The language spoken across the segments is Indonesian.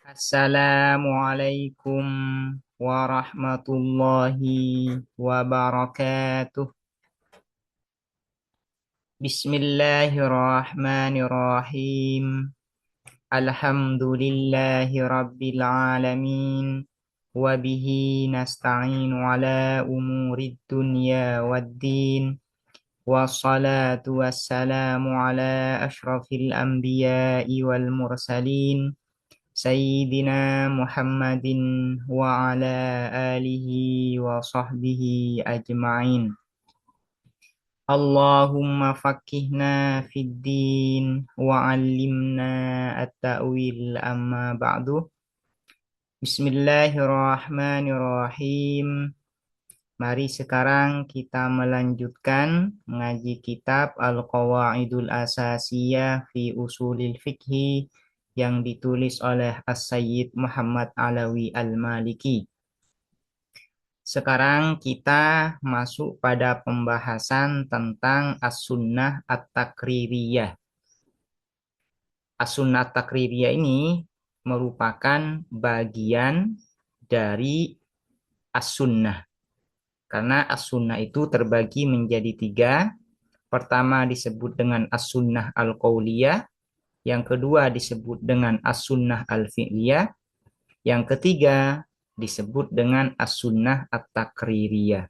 Assalamualaikum warahmatullahi wabarakatuh. Bismillahirrahmanirrahim. Alhamdulillahi rabbil alamin. Wabihi nasta'inu ala umurid dunya waddin. Wassalatu wassalamu ala ashrafil anbiya'i wal mursalin. Sayyidina Muhammadin wa ala alihi wa sahbihi ajma'in. Allahumma faqihna fid din wa 'allimna at-ta'wil amma ba'du. Bismillahirrahmanirrahim. Mari sekarang kita melanjutkan mengaji kitab Al-Qawaidul Asasiyah fi Usulil Fiqhi yang ditulis oleh As-Sayyid Muhammad Alawi Al-Maliki. Sekarang kita masuk pada pembahasan tentang As-Sunnah At-Takririyah. As-Sunnah At-Takririyah ini merupakan bagian dari As-Sunnah. Karena As-Sunnah itu terbagi menjadi 3. Pertama disebut dengan As-Sunnah Al-Qauliyah. Yang kedua disebut dengan As-Sunnah Al-Fi'liyah. Yang ketiga disebut dengan As-Sunnah At-Takririyah.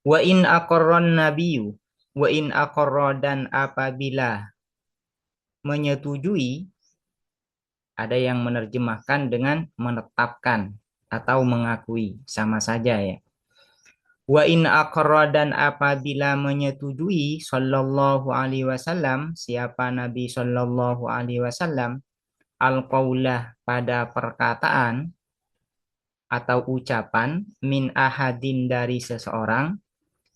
Wa in aqarran nabiyyu, wa in aqarra, dan apabila menyetujui, ada yang menerjemahkan dengan menetapkan atau mengakui, sama saja ya. Wa in aqarra, dan apabila menyetujui sallallahu alaihi wasallam, siapa Nabi sallallahu alaihi wasallam, al-qaulah, pada perkataan atau ucapan, min ahadin, dari seseorang,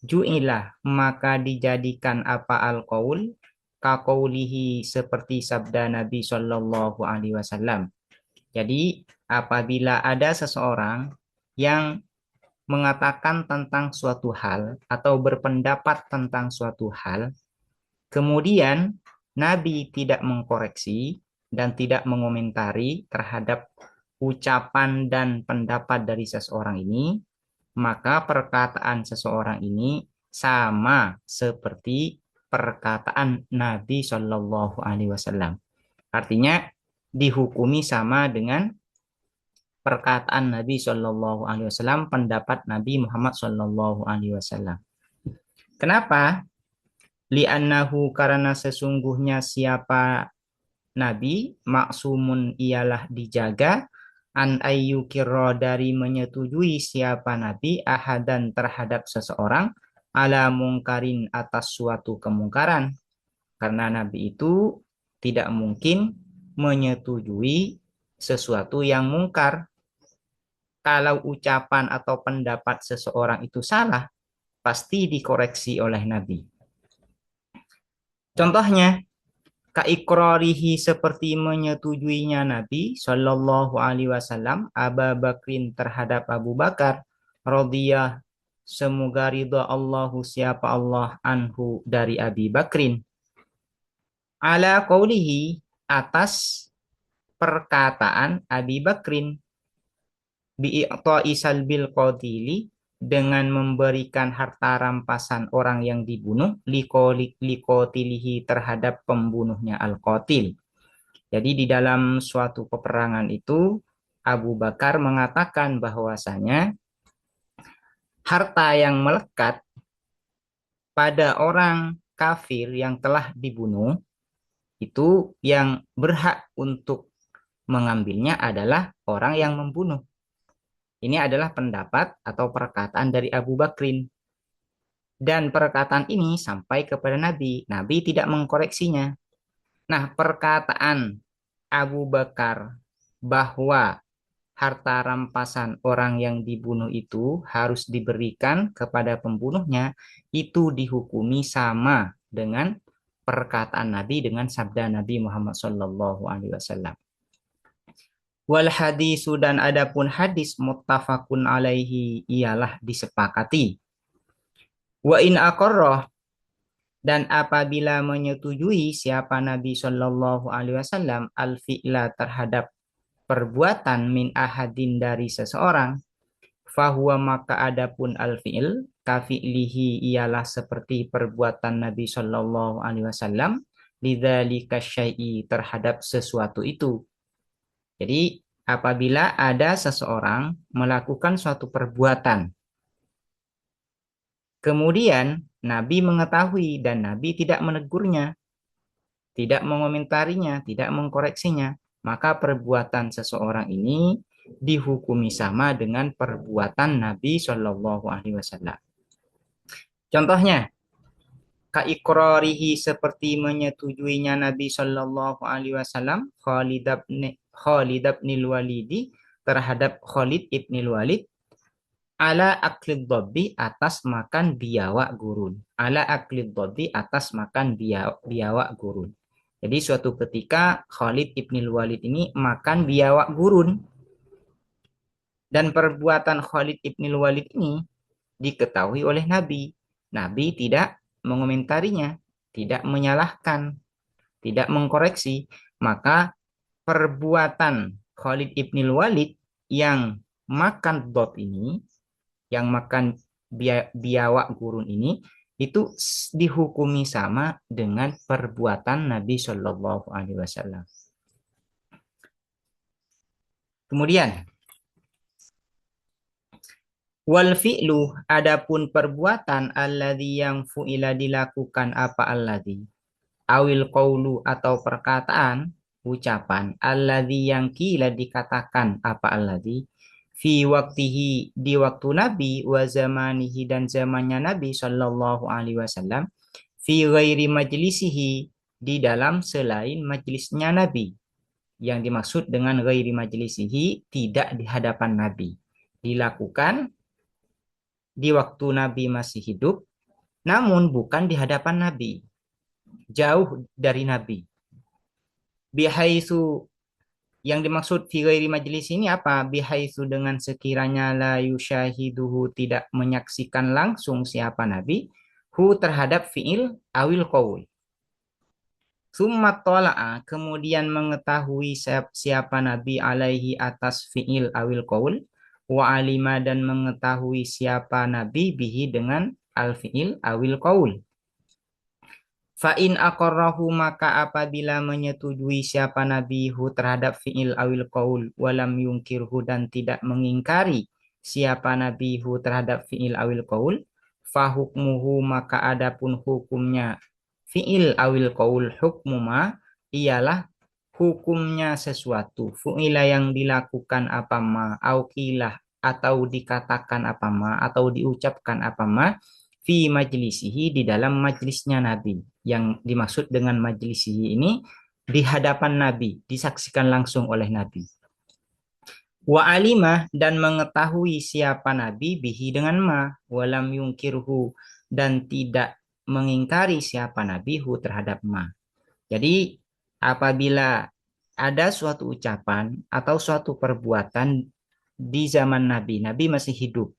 ju'ilah, maka dijadikan apa al-qaul, kaqaulihi, seperti sabda Nabi sallallahu alaihi wasallam. Jadi apabila ada seseorang yang mengatakan tentang suatu hal atau berpendapat tentang suatu hal, kemudian Nabi tidak mengkoreksi dan tidak mengomentari terhadap ucapan dan pendapat dari seseorang ini, maka perkataan seseorang ini sama seperti perkataan Nabi Shallallahu Alaihi Wasallam. Artinya dihukumi sama dengan perkataan Nabi Shallallahu Alaihi Wasallam, pendapat Nabi Muhammad Shallallahu Alaihi Wasallam. Kenapa? Li'annahu, karena sesungguhnya siapa Nabi, maksumun, ialah dijaga, an ayyukirra, dari menyetujui siapa Nabi, ahadan, terhadap seseorang, ala mungkarin, atas suatu kemungkaran. Karena Nabi itu tidak mungkin menyetujui sesuatu yang mungkar. Kalau ucapan atau pendapat seseorang itu salah, pasti dikoreksi oleh Nabi. Contohnya, kaikrarihi, seperti menyetujuinya Nabi Shallallahu Alaihi Wasallam Abu Bakrin, terhadap Abu Bakar, radhiyah, semoga ridha Allahu, siapa Allah, anhu, dari Abi Bakrin, ala qaulihi, atas perkataan Abi Bakrin, bi'i'ta'i salbil qatili, dengan memberikan harta rampasan orang yang dibunuh, liqatilihi, terhadap pembunuhnya, al-qatil. Jadi di dalam suatu peperangan itu Abu Bakar mengatakan bahwasanya harta yang melekat pada orang kafir yang telah dibunuh itu yang berhak untuk mengambilnya adalah orang yang membunuh. Ini adalah pendapat atau perkataan dari Abu Bakrin. Dan perkataan ini sampai kepada Nabi. Nabi tidak mengkoreksinya. Nah, perkataan Abu Bakar bahwa harta rampasan orang yang dibunuh itu harus diberikan kepada pembunuhnya, itu dihukumi sama dengan perkataan Nabi, dengan sabda Nabi Muhammad SAW. Wal hadisu, dan adapun hadis, muttafaqun alaihi, ialah disepakati. Wa in aqarrah, Dan apabila menyetujui siapa Nabi Shallallahu Alaihi Wasallam al-fi'la terhadap perbuatan min ahadin dari seseorang, fahuwa maka adapun al-fi'il kafi'lihi ialah seperti perbuatan Nabi Shallallahu Alaihi Wasallam lidzalika syai'i terhadap sesuatu itu. Jadi apabila ada seseorang melakukan suatu perbuatan, kemudian Nabi mengetahui dan Nabi tidak menegurnya, tidak mengomentarinya, tidak mengkoreksinya, maka perbuatan seseorang ini dihukumi sama dengan perbuatan Nabi Shallallahu Alaihi Wasallam. Contohnya, kaikrorihi seperti menyetujuinya Nabi Shallallahu Alaihi Wasallam Khalid ibn Walidi terhadap Khalid ibn Walid ala aklid dobi atas makan biawak gurun. Ala aklid dobi atas makan biawak gurun. Jadi suatu ketika Khalid ibn Walid ini makan biawak gurun. Dan perbuatan Khalid ibn Walid ini diketahui oleh Nabi. Nabi tidak mengomentarinya, tidak menyalahkan, tidak mengkoreksi. Maka perbuatan Khalid ibn Walid yang makan dot ini, yang makan biawak gurun ini, itu dihukumi sama dengan perbuatan Nabi Shallallahu Alaihi Wasallam. Kemudian, wal fi'lu adapun perbuatan alladzi yang fu'ila dilakukan apa alladzi awil qaulu atau perkataan ucapan alladzi yang kila dikatakan apa alladzi fi waktihi di waktu Nabi wa zamanihi dan zamannya Nabi Shallallahu Alaihi Wasallam fi ghairi majlisihi di dalam selain majlisnya Nabi. Yang dimaksud dengan ghairi majlisihi tidak di hadapan Nabi, dilakukan di waktu Nabi masih hidup namun bukan di hadapan Nabi, jauh dari Nabi. Bihaitsu yang dimaksud fi ghairi majlis ini apa? Bihaitsu dengan sekiranya la yusyahiduhu tidak menyaksikan langsung siapa Nabi hu terhadap fi'il awil qaul. Summa tala'a kemudian mengetahui siapa Nabi alaihi atas fi'il awil qaul wa alima dan mengetahui siapa Nabi bihi dengan al-fi'il awil qaul. Fa'in aqarrahu maka apabila menyetujui siapa nabihu terhadap fi'il awil qaul walam yungkirhu dan tidak mengingkari siapa nabihu terhadap fi'il awil qaul fahukmuhu maka adapun hukumnya fi'il awil qaul hukmuma ialah hukumnya sesuatu fu'ila yang dilakukan apa ma auqilah atau dikatakan apa ma atau diucapkan apa ma fi majlisihi di dalam majlisnya Nabi. Yang dimaksud dengan majlisihi ini di hadapan Nabi, disaksikan langsung oleh Nabi. Wa alimah dan mengetahui siapa Nabi bihi dengan ma, walam yungkirhu dan tidak mengingkari siapa Nabi hu terhadap ma. Jadi apabila ada suatu ucapan atau suatu perbuatan di zaman Nabi, Nabi masih hidup.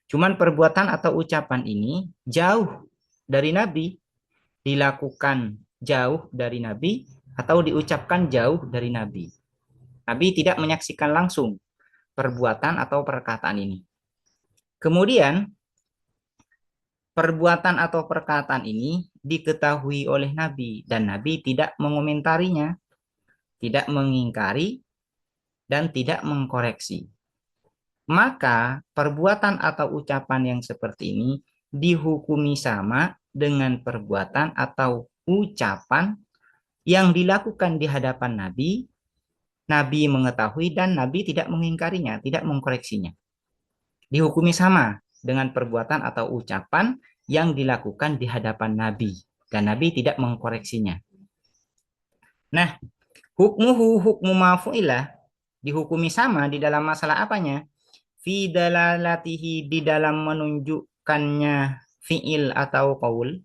Cuman perbuatan atau ucapan ini jauh dari Nabi, dilakukan jauh dari Nabi, atau diucapkan jauh dari Nabi. Nabi tidak menyaksikan langsung perbuatan atau perkataan ini. Kemudian, perbuatan atau perkataan ini diketahui oleh Nabi, dan Nabi tidak mengomentarinya, tidak mengingkari, dan tidak mengkoreksi. Maka perbuatan atau ucapan yang seperti ini dihukumi sama dengan perbuatan atau ucapan yang dilakukan di hadapan Nabi, Nabi mengetahui dan Nabi tidak mengingkarinya, tidak mengkoreksinya. Dihukumi sama dengan perbuatan atau ucapan yang dilakukan di hadapan Nabi dan Nabi tidak mengkoreksinya. Nah, hukmu mafu'ilah dihukumi sama di dalam masalah apanya? Fi dalalatihi di dalam menunjukkannya fi'il atau qaul.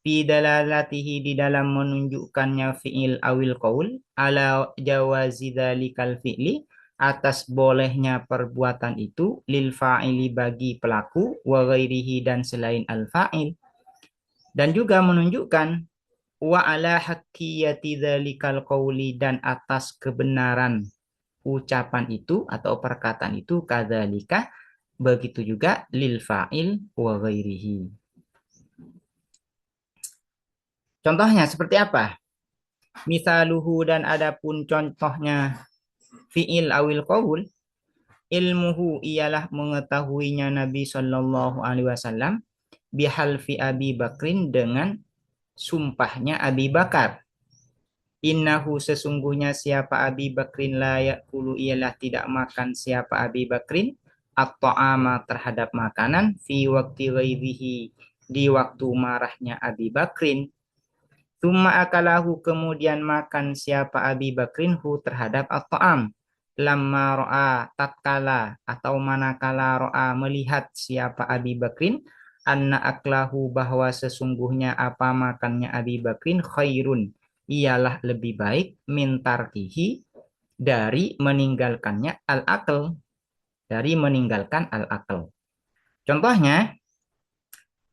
Fi dalalatihi di dalam menunjukkannya fi'il awil qaul ala jawazi dzalikal fi'li atas bolehnya perbuatan itu lil fa'ili bagi pelaku wa ghairihi dan selain al fa'il. Dan juga menunjukkan wa ala haqqiyati dzalikal qauli, dan atas kebenaran ucapan itu atau perkataan itu, kadzalika begitu juga lil fa'il wa ghairihi. Contohnya seperti apa? Misaluhu, dan adapun contohnya fi'il awil qaul, ilmuhu ialah mengetahuinya Nabi Shallallahu Alaihi Wasallam bihalfi Abi Bakrin, dengan sumpahnya Abi Bakar. Innahu, sesungguhnya siapa Abi Bakrin, la yakulu ialah tidak makan siapa Abi Bakrin at-ta'ama terhadap makanan fi waktu ghairihi di waktu marahnya Abi Bakrin. Tsumma akalahu, kemudian makan siapa Abi Bakrin hu terhadap at-ta'am. Lamma ro'a, tatkala atau manakala ro'a melihat siapa Abi Bakrin, anna aklahu, bahwa sesungguhnya apa makannya Abi Bakrin, khairun ialah lebih baik, min tarkihi dari meninggalkannya, al-akal, dari meninggalkan al-akal. Contohnya,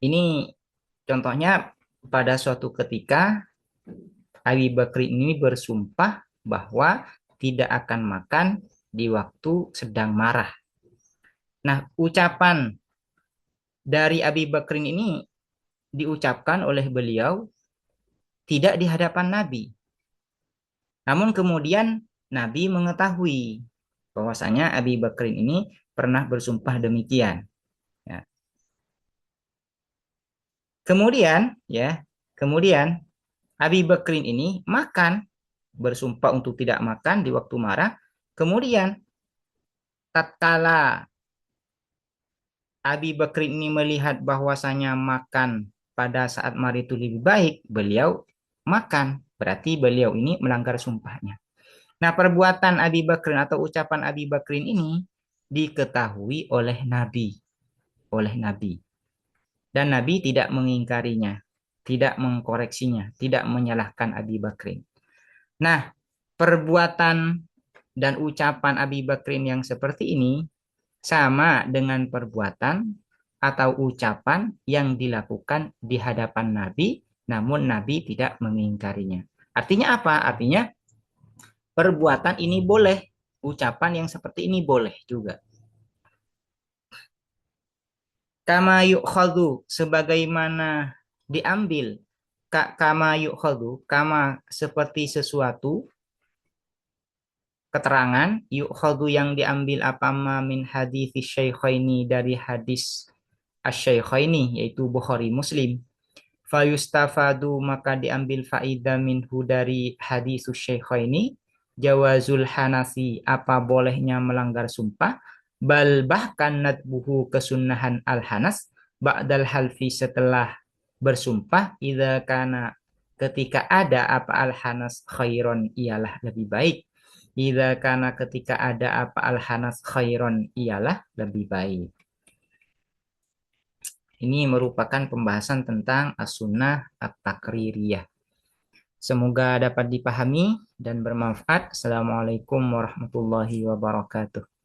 ini contohnya pada suatu ketika Abi Bakri ini bersumpah bahwa tidak akan makan di waktu sedang marah. Nah, ucapan dari Abi Bakrin ini diucapkan oleh beliau tidak di hadapan Nabi. Namun kemudian Nabi mengetahui bahwasanya Abi Bakrin ini pernah bersumpah demikian. Ya. Kemudian Abi Bakrin ini makan, bersumpah untuk tidak makan di waktu marah. Kemudian tatkala Abi Bakrin ini melihat bahwasanya makan pada saat marah itu lebih baik, beliau makan. Berarti beliau ini melanggar sumpahnya. Nah, perbuatan Abi Bakrin atau ucapan Abi Bakrin ini diketahui oleh Nabi. Dan Nabi tidak mengingkarinya, tidak mengkoreksinya, tidak menyalahkan Abi Bakrin. Nah, perbuatan dan ucapan Abi Bakrin yang seperti ini sama dengan perbuatan atau ucapan yang dilakukan di hadapan Nabi, namun Nabi tidak mengingkarinya. Artinya apa? Artinya perbuatan ini boleh, ucapan yang seperti ini boleh juga. Kama yu'khadhu, sebagaimana diambil, kama yu'khadhu, kama seperti sesuatu, keterangan, yu'khadhu yang diambil apa ma min hadits syaikhaini, dari hadis asy-syaikhaini yaitu Bukhari Muslim. Fayustafadu, maka diambil faida minhu dari hadis syaikhaini, jawazul hanasi, apa bolehnya melanggar sumpah, bal bahkan nadbuhu, kesunahan al-hanas, ba'dal halfi, setelah bersumpah, idza kana, ketika ada apa al-hanas khairon, ialah lebih baik. Idza kana, ketika ada apa al-hanas khairon, ialah lebih baik. Ini merupakan pembahasan tentang as-sunnah at-takririyah. Semoga dapat dipahami dan bermanfaat. Assalamualaikum warahmatullahi wabarakatuh.